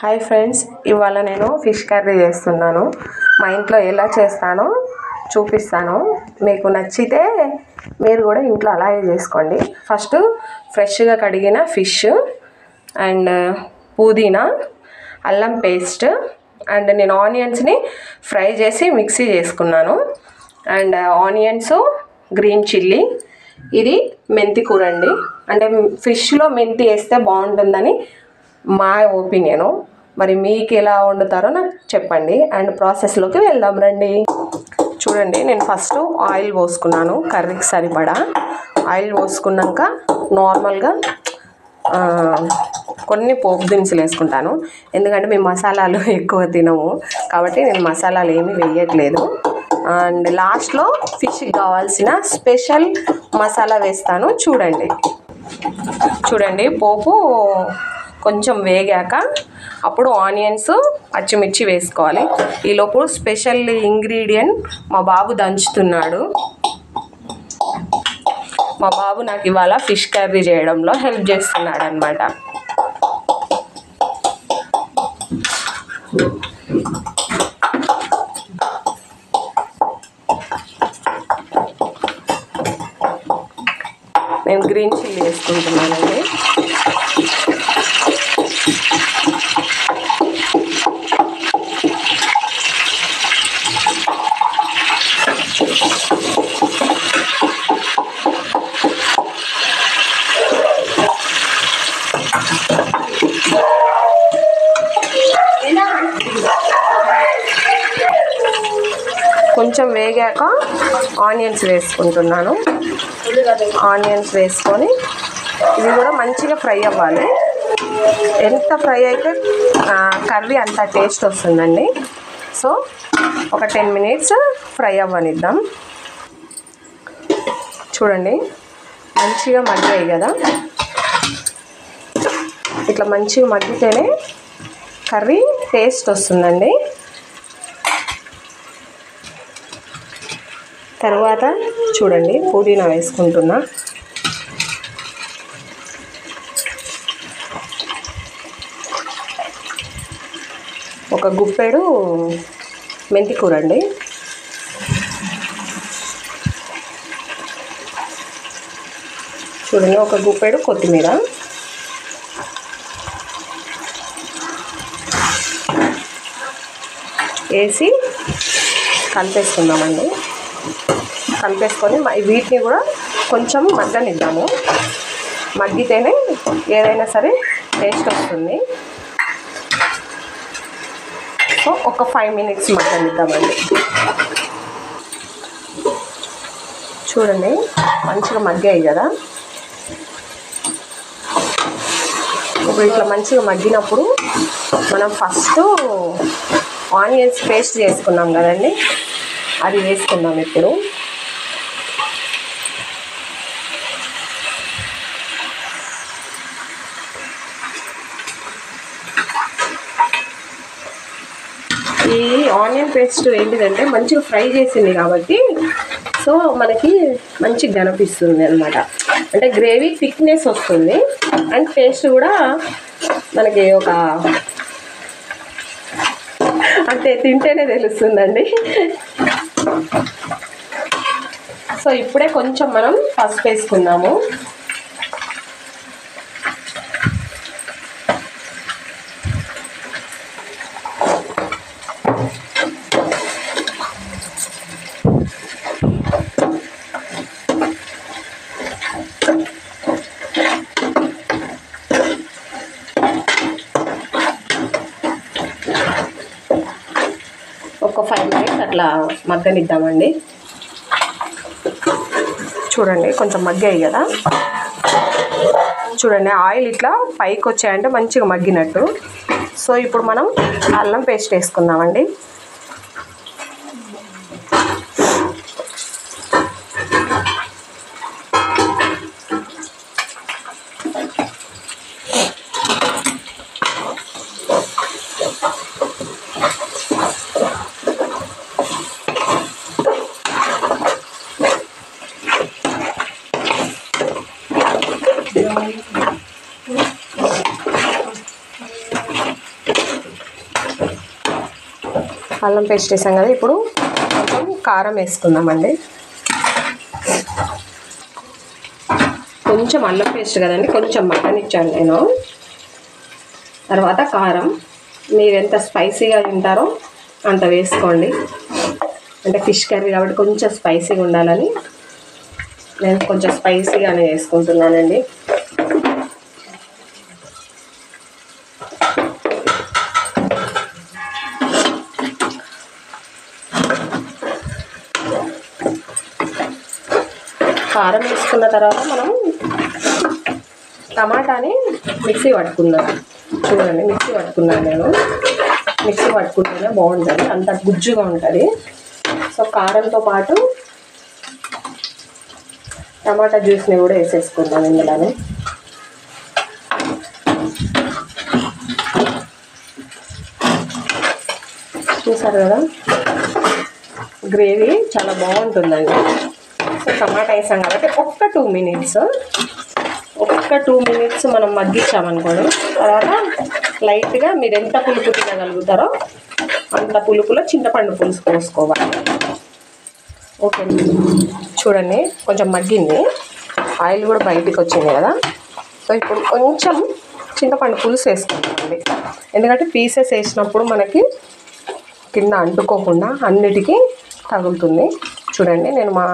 Hi friends, ఇవాళ నేను fish curry చేస్తున్నాను. మా ఇంట్లో ఎలా చేస్తానో చూపిస్తాను. మీకు నచ్చితే మీరు కూడా ఇంట్లో అలాగే చేసుకోండి. ఫస్ట్ ఫ్రెష్గా కడిగిన ఫిష్ అండ్ పుదీనా, అల్లం పేస్ట్ అండ్ నేను ఆనియన్స్ని ఫ్రై చేసి మిక్సీ చేసుకున్నాను. అండ్ ఆనియన్స్, గ్రీన్ చిల్లీ, ఇది మెంతి కూర అండి. అంటే ఫిష్లో మెంతి వేస్తే బాగుంటుందని మా ఒపీనియను. మరి మీకు ఎలా వండుతారో నాకు చెప్పండి. అండ్ ప్రాసెస్లోకి వెళ్దాం రండి. చూడండి, నేను ఫస్ట్ ఆయిల్ పోసుకున్నాను. కర్రీకి సరిపడా ఆయిల్ పోసుకున్నాక నార్మల్గా కొన్ని పోపు దినుసులు వేసుకుంటాను. ఎందుకంటే మేము మసాలాలు ఎక్కువ తినము కాబట్టి నేను మసాలాలు ఏమీ వేయట్లేదు. అండ్ లాస్ట్లో ఫిష్కి కావాల్సిన స్పెషల్ మసాలా వేస్తాను. చూడండి పోపు కొంచెం వేగాక అప్పుడు ఆనియన్స్, పచ్చిమిర్చి వేసుకోవాలి. ఈలోపు స్పెషల్ ఇంగ్రీడియంట్ మా బాబు దంచుతున్నాడు. మా బాబు నాకు ఇవాళ ఫిష్ కర్రీ చేయడంలో హెల్ప్ చేస్తున్నాడు అన్నమాట. నేను గ్రీన్ చిల్లీ వేసుకుంటున్నానండి. కొంచెం వేగాక ఆనియన్స్ వేసుకుంటున్నాను. ఆనియన్స్ వేసుకొని ఇది కూడా మంచిగా ఫ్రై అవ్వాలి. ఎంత ఫ్రై అయితే కర్రీ అంత టేస్ట్ వస్తుందండి. సో ఒక 10 minutes ఫ్రై అవ్వనిద్దాం. చూడండి, మంచిగా మగ్గాయి కదా. ఇట్లా మంచిగా మగ్గితేనే కర్రీ టేస్ట్ వస్తుందండి. తర్వాత చూడండి, పుదీనా వేసుకుంటున్నా. ఒక గుప్పెడు మెంతి కూర అండి. చూడండి, ఒక గుప్పెడు కొత్తిమీర, వేసి కలిపేసుకుందామండి. కలిపేసుకొని వీటిని కూడా కొంచెం మగ్గనిద్దాము. మగ్గితేనే ఏదైనా సరే టేస్ట్ వస్తుంది. సో ఒక 5 minutes మగ్గనిద్దామండి. చూడండి, మంచిగా మగ్గాయి కదా. ఇప్పుడు ఇట్లా మంచిగా మగ్గినప్పుడు మనం ఫస్ట్ ఆనియన్స్ పేస్ట్ చేసుకున్నాం కదండి, అది వేసుకుందాం. ఇప్పుడు ఈ ఆనియన్ పేస్ట్ ఏంటిదంటే మంచిగా ఫ్రై చేసింది కాబట్టి సో మనకి మంచిగా కనిపిస్తుంది అన్నమాట. అంటే గ్రేవీ థిక్నెస్ వస్తుంది అండ్ టేస్ట్ కూడా మనకి ఒక అంటే తింటేనే తెలుస్తుందండి. సో ఇప్పుడే కొంచెం మనం పసుపు వేసుకుందాము. ఒక 5 minutes అట్లా మగ్గనిద్దామండి. చూడండి, కొంచెం మగ్గాయి కదా. చూడండి, ఆయిల్ ఇట్లా పైకి వచ్చాయంటే మంచిగా మగ్గినట్టు. సో ఇప్పుడు మనం అల్లం పేస్ట్ వేసుకుందామండి. అల్లం పేస్ట్ వేసాం కదా. ఇప్పుడు కొంచెం కారం వేసుకుందామండి. కొంచెం అల్లం పేస్ట్ కదండి, కొంచెం మటన్ ఇచ్చాను నేను. తర్వాత కారం మీరు ఎంత స్పైసీగా తింటారో అంత వేసుకోండి. అంటే ఫిష్ కర్రీ కాబట్టి కొంచెం స్పైసీగా ఉండాలని నేను కొంచెం స్పైసీగానే వేసుకుంటున్నానండి. కారం వేసుకున్న తర్వాత మనం టమాటాని మిక్సీ పట్టుకుందాం. చూడండి, మిక్సీ పట్టుకున్నాను నేను. మిక్సీ పట్టుకుంటేనే బాగుంటుంది, అంత గుజ్జుగా ఉంటుంది. సో కారంతో పాటు టమాటా జ్యూస్ని కూడా వేసేసుకుందాం ఇందులోనే. చూసారు కదా, గ్రేవీ చాలా బాగుంటుందండి. సో టమాటా వేసాం కాబట్టి ఒక్క 2 మినిట్స్ మనం మగ్గించామనుకోండి. తర్వాత లైట్గా మీరు ఎంత పులుపు తినగలుగుతారో అంత పులుపులో చింతపండు పులుసు పోసుకోవాలి. ఓకే, చూడండి కొంచెం మగ్గింది, ఆయిల్ కూడా బయటికి వచ్చింది కదా. సో ఇప్పుడు కొంచెం చింతపండు పులుసు వేసుకుంటామండి. ఎందుకంటే పీసెస్ వేసినప్పుడు మనకి కింద అంటుకోకుండా అన్నిటికీ తగులుతుంది. చూడండి, నేను మా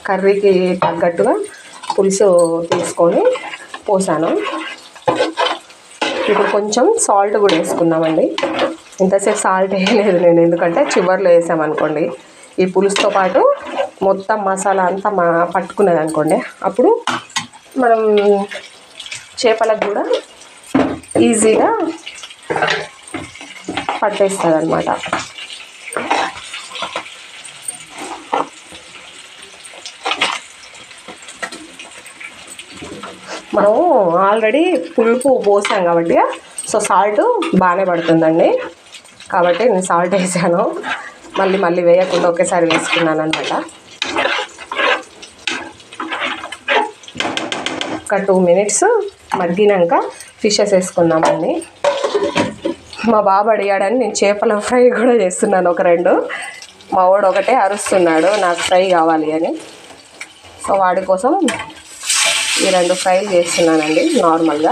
కర్రీకి తగ్గట్టుగా పులుసు తీసుకొని పోసాను. ఇప్పుడు కొంచెం సాల్ట్ కూడా వేసుకుందామండి. ఇంతసేపు సాల్ట్ వేయలేదు నేను, ఎందుకంటే చివర్లో వేసామనుకోండి ఈ పులుసుతో పాటు మొత్తం మసాలా అంతా పట్టుకున్నది అనుకోండి, అప్పుడు మనం చేపలకు కూడా ఈజీగా పట్టేస్తుంది అన్నమాట. మనం ఆల్రెడీ పులుపు పోసాం కాబట్టి సో సాల్ట్ బాగానే పడుతుందండి. కాబట్టి నేను సాల్ట్ వేసాను, మళ్ళీ వేయకుండా ఒకేసారి వేసుకున్నాను అనమాట. ఒక 2 మినిట్స్ మగ్గినాక ఫిషెస్ వేసుకుందామండి. మా బాబు అడిగాడని నేను చేపల ఫ్రై కూడా చేస్తున్నాను ఒక 2. మా వాడు ఒకటే అరుస్తున్నాడు నాకు ఫ్రై కావాలి అని. సో వాడి కోసం ఈ 2 ఫ్రైలు చేస్తున్నానండి. నార్మల్గా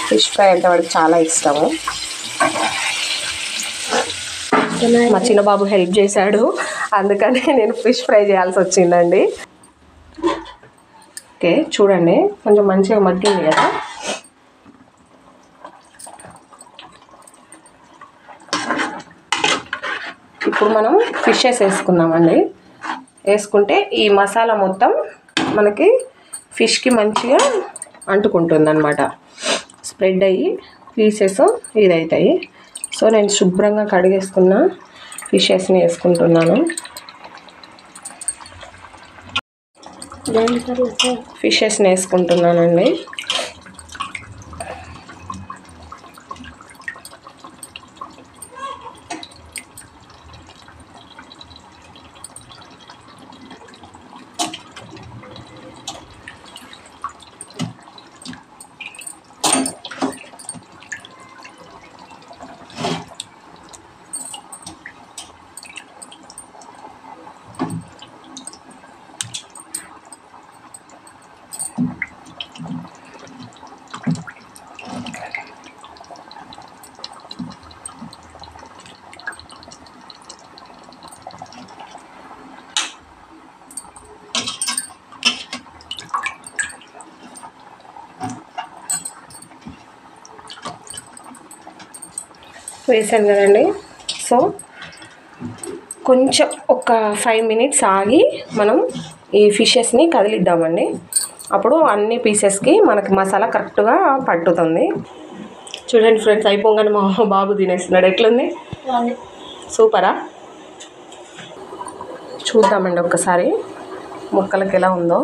ఫిష్ ఫ్రై అంటే వాడికి చాలా ఇష్టము. మా చిన్న బాబు హెల్ప్ చేశాడు, అందుకని నేను ఫిష్ ఫ్రై చేయాల్సి వచ్చిందండి. ఓకే, చూడండి కొంచెం మంచిగా మగ్గింది కదా. ఇప్పుడు మనం ఫిషెస్ వేసుకుందామండి. వేసుకుంటే ఈ మసాలా మొత్తం మనకి ఫిష్కి మంచిగా అంటుకుంటుంది అనమాట. స్ప్రెడ్ అయ్యి పీసెస్ ఇదవుతాయి. సో నేను శుభ్రంగా కడిగేసుకున్న ఫిషెస్ని వేసుకుంటున్నాను. ఫిషెస్ని వేసుకుంటున్నానండి. వేసాను కదండి. సో కొంచెం ఒక 5 మినిట్స్ ఆగి మనం ఈ ఫిషెస్ని కదిలిద్దామండి. అప్పుడు అన్ని పీసెస్కి మనకి మసాలా కరెక్ట్గా పట్టుతుంది. చూడండి ఫ్రెండ్స్, అయిపోగానే మా బాబు తినేస్తున్నాడు. ఎట్లుంది? సూపరా? చూద్దామండి ఒక్కసారి ముక్కలకి ఎలా ఉందో.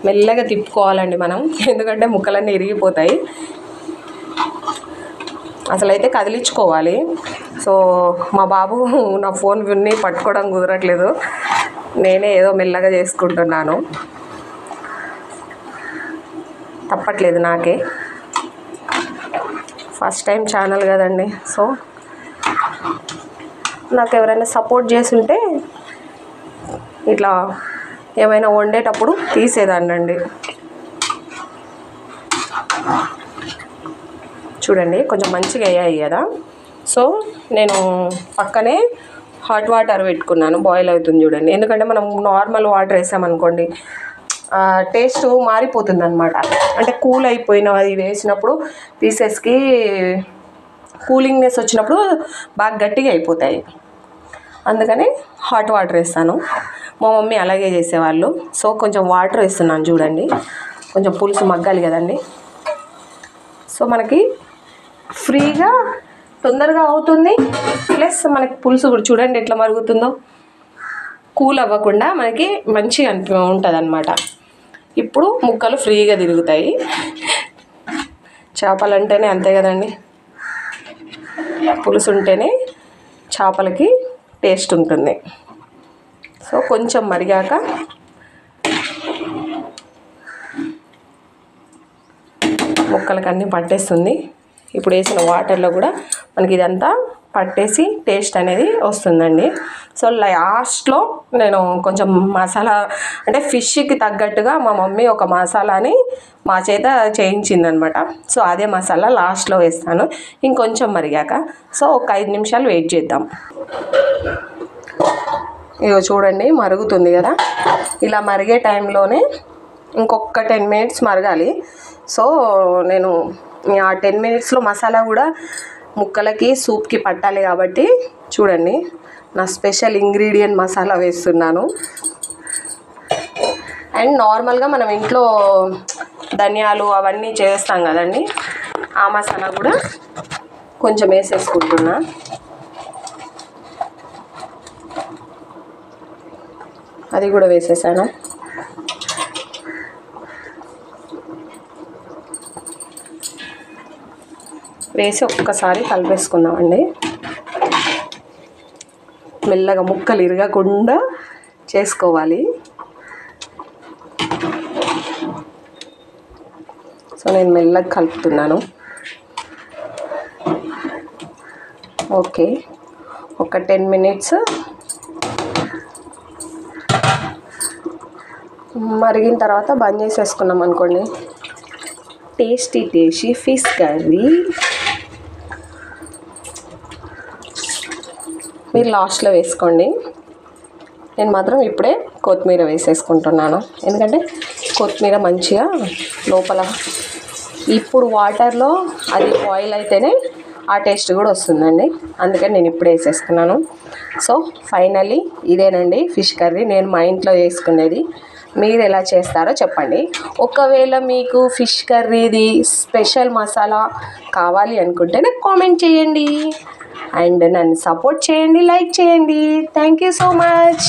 మెల్లగా తిప్పుకోవాలండి మనం, ఎందుకంటే ముక్కలన్నీ ఇరిగిపోతాయి. అసలైతే కదిలించుకోవాలి. సో మా బాబు నా ఫోన్ విన్ని పట్టుకోవడం కుదరట్లేదు, నేనే ఏదో మెల్లగా చేసుకుంటున్నాను. తప్పట్లేదు నాకే, ఫస్ట్ టైం ఛానల్ కదండి. సో నాకు ఎవరైనా సపోర్ట్ చేసి ఉంటే ఇట్లా ఏమైనా వండేటప్పుడు తీసేదాన్నండి. చూడండి కొంచెం మంచిగా అయ్యాయి కదా. సో నేను పక్కనే హాట్ వాటర్ పెట్టుకున్నాను, బాయిల్ అవుతుంది చూడండి. ఎందుకంటే మనం నార్మల్ వాటర్ వేసామనుకోండి టేస్ట్ మారిపోతుంది అనమాట. అంటే కూల్ అయిపోయినవి వేసినప్పుడు పీసెస్కి కూలింగ్నెస్ వచ్చినప్పుడు బాగా గట్టిగా అయిపోతాయి. అందుకని హాట్ వాటర్ వేస్తాను. మా మమ్మీ అలాగే చేసేవాళ్ళు. సో కొంచెం వాటర్ వేస్తున్నాను చూడండి, కొంచెం పులుసు మగ్గాలి కదండి. సో మనకి ఫ్రీగా తొందరగా అవుతుంది, ప్లస్ మనకి పులుసు కూడా చూడండి ఎట్లా మరుగుతుందో, కూల్ అవ్వకుండా మనకి మంచిగా ఉంటుంది అన్నమాట. ఇప్పుడు ముక్కలు ఫ్రీగా తిరుగుతాయి. చేపలు అంటేనే అంతే కదండి, పులుసు ఉంటేనే చేపలకి టేస్ట్ ఉంటుంది. సో కొంచెం మరిగాక ముక్కలకి అన్నీ పట్టేస్తుంది. ఇప్పుడు వేసిన వాటర్లో కూడా మనకి ఇదంతా పట్టేసి టేస్ట్ అనేది వస్తుందండి. సో లాస్ట్లో నేను కొంచెం మసాలా, అంటే ఫిష్కి తగ్గట్టుగా మా మమ్మీ ఒక మసాలాని మా చేత చేయించిందనమాట. సో అదే మసాలా లాస్ట్లో వేస్తాను ఇంకొంచెం మరిగాక. సో ఒక 5 నిమిషాలు వెయిట్ చేద్దాం. ఇగో చూడండి మరుగుతుంది కదా. ఇలా మరిగే టైంలోనే ఇంకొక 10 మినిట్స్ మరగాలి. సో నేను ఆ 10 మినిట్స్లో మసాలా కూడా ముక్కలకి సూప్కి పట్టాలి కాబట్టి చూడండి నా స్పెషల్ ఇంగ్రీడియంట్ మసాలా వేస్తున్నాను. అండ్ నార్మల్గా మనం ఇంట్లో ధనియాలు అవన్నీ చేస్తాం కదండి, ఆ మసాలా కూడా కొంచెం వేసేసుకుంటున్నా. అది కూడా వేసేసాను. వేసి ఒక్కసారి కలిపేసుకుందామండి. మెల్లగా ముక్కలు ఇరగకుండా చేసుకోవాలి. సో నేను మెల్లగా కలుపుతున్నాను. ఓకే, ఒక 10 మినిట్స్ మరిగిన తర్వాత బంద్ చేసేసుకున్నాం అనుకోండి, టేస్టీ ఫిష్ కర్రీ. మీరు లాస్ట్లో వేసుకోండి. నేను మాత్రం ఇప్పుడే కొత్తిమీర వేసేసుకుంటున్నాను, ఎందుకంటే కొత్తిమీర మంచిగా లోపల ఇప్పుడు వాటర్లో అది బాయిల్ అయితేనే ఆ టేస్ట్ కూడా వస్తుందండి. అందుకని నేను ఇప్పుడే వేసేసుకున్నాను. సో ఫైనల్లీ ఇదేనండి ఫిష్ కర్రీ నేను మా ఇంట్లో వేసుకునేది. మీరు ఎలా చేస్తారో చెప్పండి. ఒకవేళ మీకు ఫిష్ కర్రీది స్పెషల్ మసాలా కావాలి అనుకుంటే నాకు కామెంట్ చేయండి. అండ్ నన్ను సపోర్ట్ చేయండి, లైక్ చేయండి. Thank you so much.